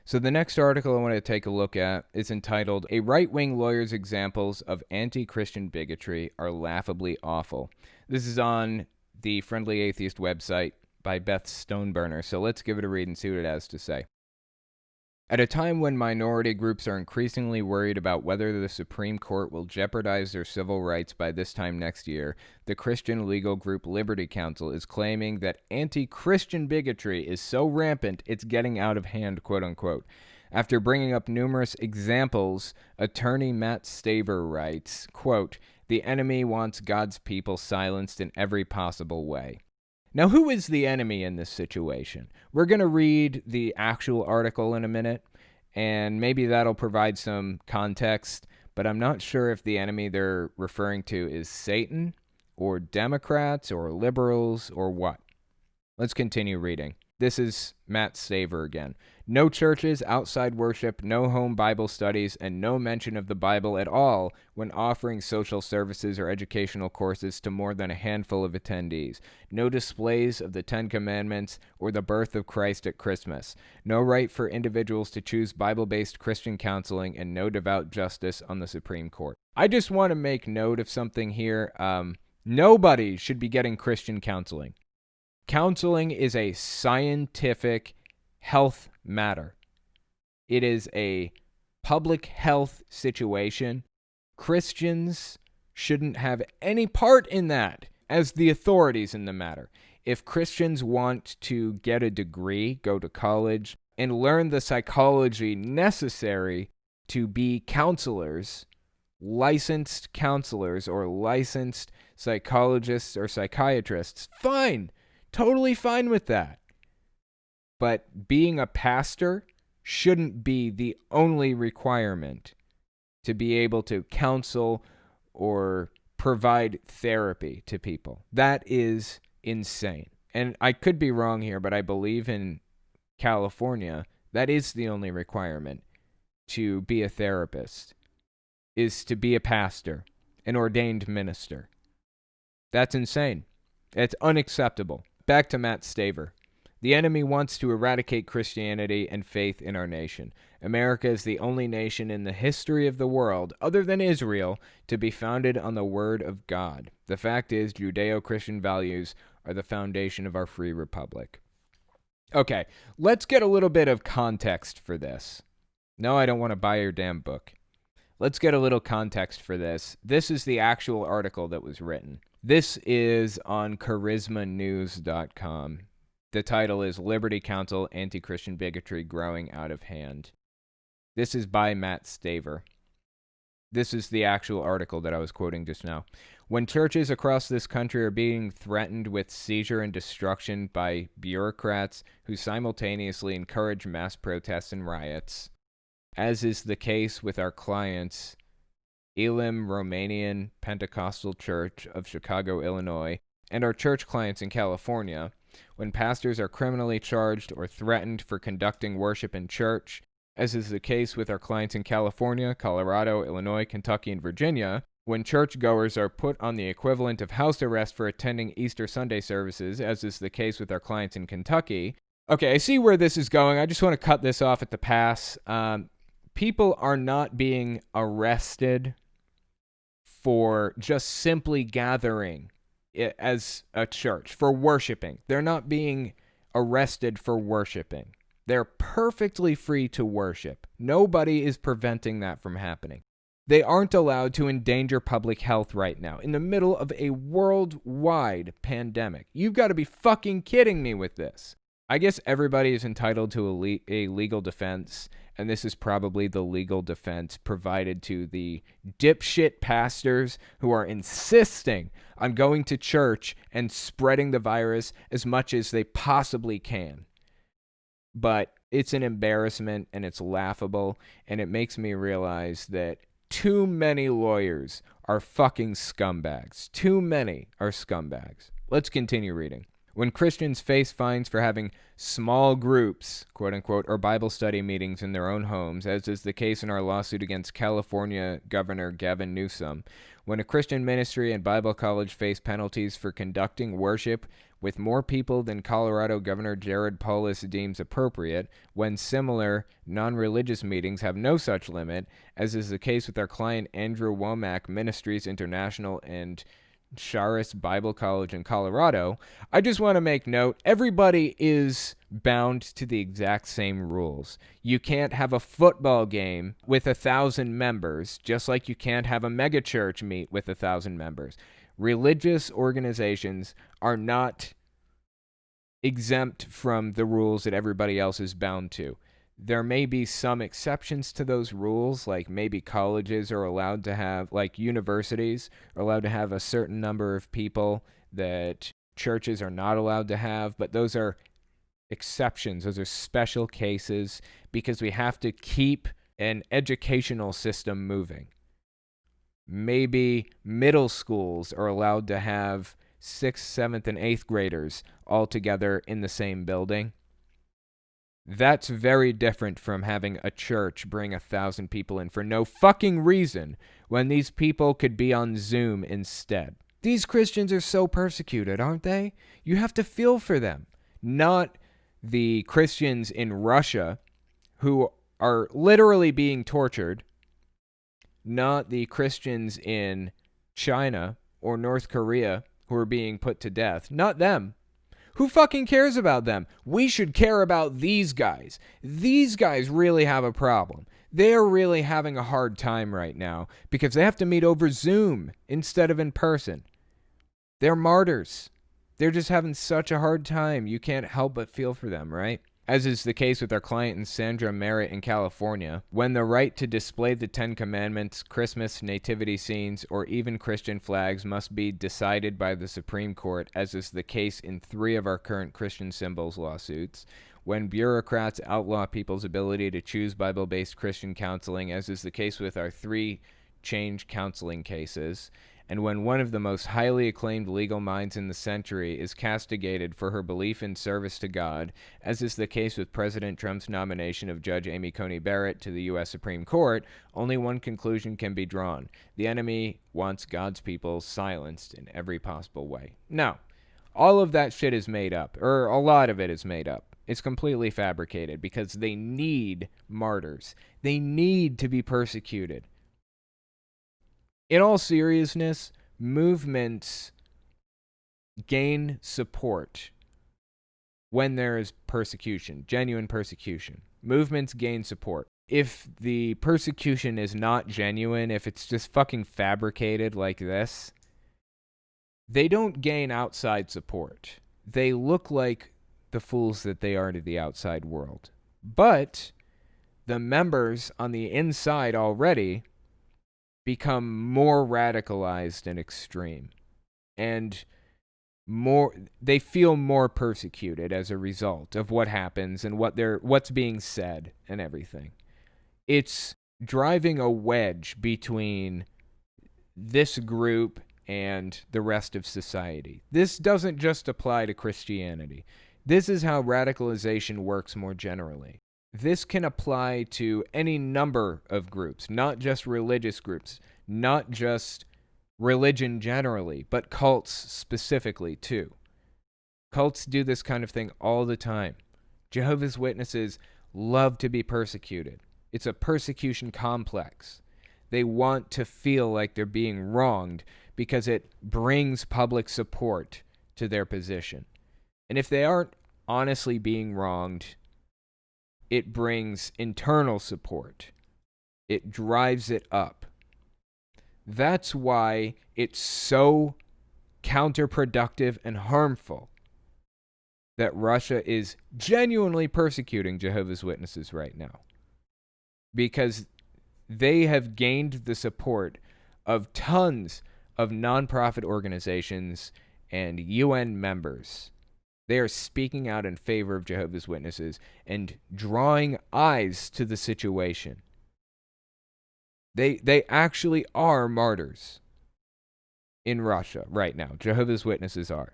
So the next article I want to take a look at is entitled, A Right-Wing Lawyer's Examples of Anti-Christian Bigotry Are Laughably Awful. This is on the Friendly Atheist website by Beth Stoneburner, so let's give it a read and see what it has to say. At a time when minority groups are increasingly worried about whether the Supreme Court will jeopardize their civil rights by this time next year, the Christian legal group Liberty Counsel is claiming that anti-Christian bigotry is so rampant it's getting out of hand, quote-unquote. After bringing up numerous examples, attorney Matt Staver writes, quote, "The enemy wants God's people silenced in every possible way." Now, who is the enemy in this situation? We're going to read the actual article in a minute, and maybe that'll provide some context, but I'm not sure if the enemy they're referring to is Satan, or Democrats, or liberals, or what. Let's continue reading. This is Matt Staver again. No churches, outside worship, no home Bible studies, and no mention of the Bible at all when offering social services or educational courses to more than a handful of attendees. No displays of the Ten Commandments or the birth of Christ at Christmas. No right for individuals to choose Bible-based Christian counseling, and no devout justice on the Supreme Court. I just want to make note of something here. Nobody should be getting Christian counseling. Counseling is a scientific health matter. It is a public health situation. Christians shouldn't have any part in that as the authorities in the matter. If Christians want to get a degree, go to college, and learn the psychology necessary to be counselors, licensed counselors or licensed psychologists or psychiatrists, fine. Totally fine with that. But being a pastor shouldn't be the only requirement to be able to counsel or provide therapy to people. That is insane. And I could be wrong here, but I believe in California, that is the only requirement to be a therapist, is to be a pastor, an ordained minister. That's insane. It's unacceptable. Back to Matt Staver. The enemy wants to eradicate Christianity and faith in our nation. America is the only nation in the history of the world, other than Israel, to be founded on the Word of God. The fact is, Judeo-Christian values are the foundation of our free republic. Okay, let's get a little bit of context for this. No, I don't want to buy your damn book. Let's get a little context for this. This is the actual article that was written. This is on charismanews.com. The title is Liberty Counsel, Anti-Christian Bigotry Growing Out of Hand. This is by Matt Staver. This is the actual article that I was quoting just now. When churches across this country are being threatened with seizure and destruction by bureaucrats who simultaneously encourage mass protests and riots, as is the case with our clients, Elim Romanian Pentecostal Church of Chicago, Illinois, and our church clients in California, when pastors are criminally charged or threatened for conducting worship in church, as is the case with our clients in California, Colorado, Illinois, Kentucky, and Virginia, when churchgoers are put on the equivalent of house arrest for attending Easter Sunday services, as is the case with our clients in Kentucky. Okay, I see where this is going. I just want to cut this off at the pass. People are not being arrested for just simply gathering as a church, for worshiping. They're not being arrested for worshiping. They're perfectly free to worship. Nobody is preventing that from happening. They aren't allowed to endanger public health right now, in the middle of a worldwide pandemic. You've got to be fucking kidding me with this. I guess everybody is entitled to a legal defense, and this is probably the legal defense provided to the dipshit pastors who are insisting on going to church and spreading the virus as much as they possibly can. But it's an embarrassment, and it's laughable, and it makes me realize that too many lawyers are fucking scumbags. Too many are scumbags. Let's continue reading. When Christians face fines for having small groups, quote-unquote, or Bible study meetings in their own homes, as is the case in our lawsuit against California Governor Gavin Newsom, when a Christian ministry and Bible college face penalties for conducting worship with more people than Colorado Governor Jared Polis deems appropriate, when similar non-religious meetings have no such limit, as is the case with our client Andrew Womack Ministries International and Charis Bible College in Colorado. I just want to make note, everybody is bound to the exact same rules. You can't have a football game with 1,000 members, just like you can't have a megachurch meet with 1,000 members. Religious organizations are not exempt from the rules that everybody else is bound to. There may be some exceptions to those rules, like maybe colleges are allowed to have, like universities are allowed to have a certain number of people that churches are not allowed to have, but those are exceptions. Those are special cases because we have to keep an educational system moving. Maybe middle schools are allowed to have 6th, 7th, and 8th graders all together in the same building. That's very different from having a church bring 1,000 people in for no fucking reason when these people could be on Zoom instead. These Christians are so persecuted, aren't they? You have to feel for them. Not the Christians in Russia who are literally being tortured. Not the Christians in China or North Korea who are being put to death. Not them. Who fucking cares about them? We should care about these guys. These guys really have a problem. They're really having a hard time right now because they have to meet over Zoom instead of in person. They're martyrs. They're just having such a hard time. You can't help but feel for them, right? As is the case with our client in Sandra Merritt in California, when the right to display the Ten Commandments, Christmas, nativity scenes, or even Christian flags must be decided by the Supreme Court, as is the case in 3 of our current Christian symbols lawsuits, when bureaucrats outlaw people's ability to choose Bible-based Christian counseling, as is the case with our 3 change counseling cases, and when one of the most highly acclaimed legal minds in the century is castigated for her belief in service to God, as is the case with President Trump's nomination of Judge Amy Coney Barrett to the U.S. Supreme Court, only one conclusion can be drawn. The enemy wants God's people silenced in every possible way. No, all of that shit is made up, or a lot of it is made up. It's completely fabricated because they need martyrs. They need to be persecuted. In all seriousness, movements gain support when there is persecution, genuine persecution. Movements gain support. If the persecution is not genuine, if it's just fucking fabricated like this, they don't gain outside support. They look like the fools that they are to the outside world. But the members on the inside already become more radicalized and extreme, and they feel more persecuted as a result of what happens and what's being said and everything. It's driving a wedge between this group and the rest of society. This doesn't just apply to Christianity. This is how radicalization works more generally. This can apply to any number of groups, not just religious groups, not just religion generally, but cults specifically too. Cults do this kind of thing all the time. Jehovah's Witnesses love to be persecuted. It's a persecution complex. They want to feel like they're being wronged because it brings public support to their position. And if they aren't honestly being wronged, it brings internal support. It drives it up. That's why it's so counterproductive and harmful that Russia is genuinely persecuting Jehovah's Witnesses right now. Because they have gained the support of tons of nonprofit organizations and UN members. They are speaking out in favor of Jehovah's Witnesses and drawing eyes to the situation. They actually are martyrs in Russia right now. Jehovah's Witnesses are.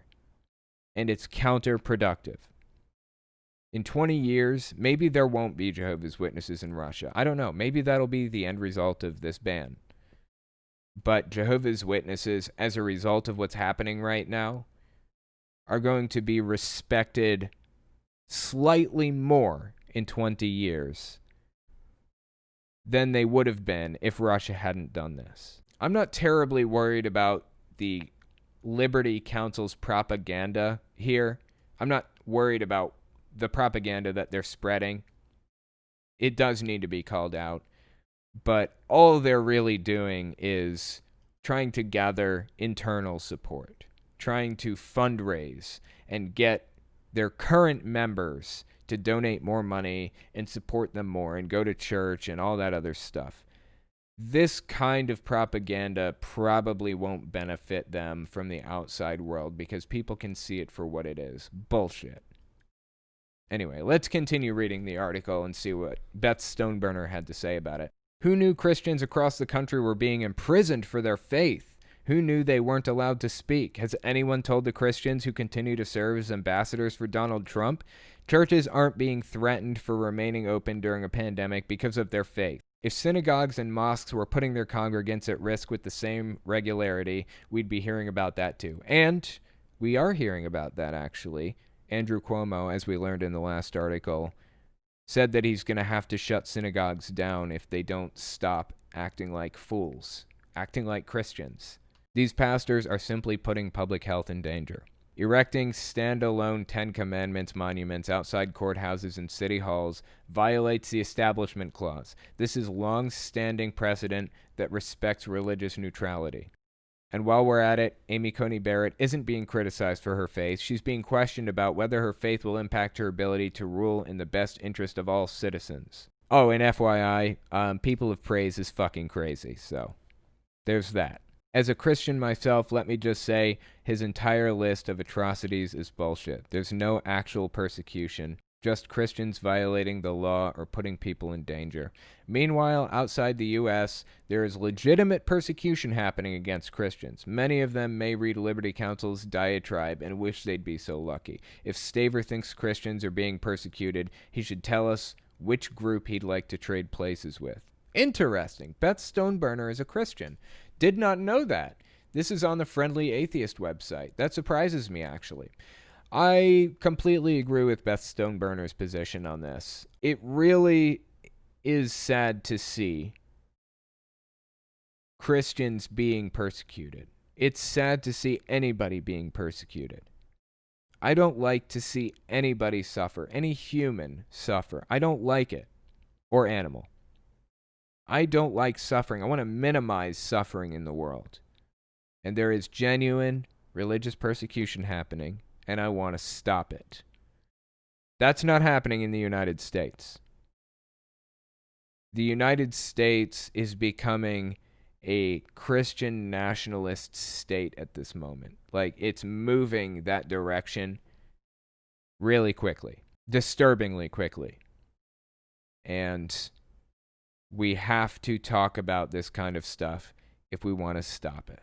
And it's counterproductive. In 20 years, maybe there won't be Jehovah's Witnesses in Russia. I don't know. Maybe that'll be the end result of this ban. But Jehovah's Witnesses, as a result of what's happening right now, are going to be respected slightly more in 20 years than they would have been if Russia hadn't done this. I'm not terribly worried about the Liberty Council's propaganda here. I'm not worried about the propaganda that they're spreading. It does need to be called out. But all they're really doing is trying to gather internal support, trying to fundraise and get their current members to donate more money and support them more and go to church and all that other stuff. This kind of propaganda probably won't benefit them from the outside world because people can see it for what it is. Bullshit. Anyway, let's continue reading the article and see what Beth Stoneburner had to say about it. Who knew Christians across the country were being imprisoned for their faith? Who knew they weren't allowed to speak? Has anyone told the Christians who continue to serve as ambassadors for Donald Trump? Churches aren't being threatened for remaining open during a pandemic because of their faith. If synagogues and mosques were putting their congregants at risk with the same regularity, we'd be hearing about that too. And we are hearing about that, actually. Andrew Cuomo, as we learned in the last article, said that he's going to have to shut synagogues down if they don't stop acting like fools, acting like Christians. These pastors are simply putting public health in danger. Erecting standalone Ten Commandments monuments outside courthouses and city halls violates the Establishment Clause. This is long-standing precedent that respects religious neutrality. And while we're at it, Amy Coney Barrett isn't being criticized for her faith. She's being questioned about whether her faith will impact her ability to rule in the best interest of all citizens. Oh, and FYI, People of Praise is fucking crazy, so there's that. As a Christian myself, let me just say his entire list of atrocities is bullshit. There's no actual persecution, just Christians violating the law or putting people in danger. Meanwhile, outside the U.S., there is legitimate persecution happening against Christians. Many of them may read Liberty Counsel's diatribe and wish they'd be so lucky. If Staver thinks Christians are being persecuted, he should tell us which group he'd like to trade places with. Interesting. Beth Stoneburner is a Christian. Did not know that. This is on the Friendly Atheist website. That surprises me, actually. I completely agree with Beth Stoneburner's position on this. It really is sad to see Christians being persecuted. It's sad to see anybody being persecuted. I don't like to see anybody suffer, any human suffer. I don't like it. Or animal. I don't like suffering. I want to minimize suffering in the world. And there is genuine religious persecution happening, and I want to stop it. That's not happening in the United States. The United States is becoming a Christian nationalist state at this moment. Like, it's moving that direction really quickly, disturbingly quickly. And we have to talk about this kind of stuff if we want to stop it.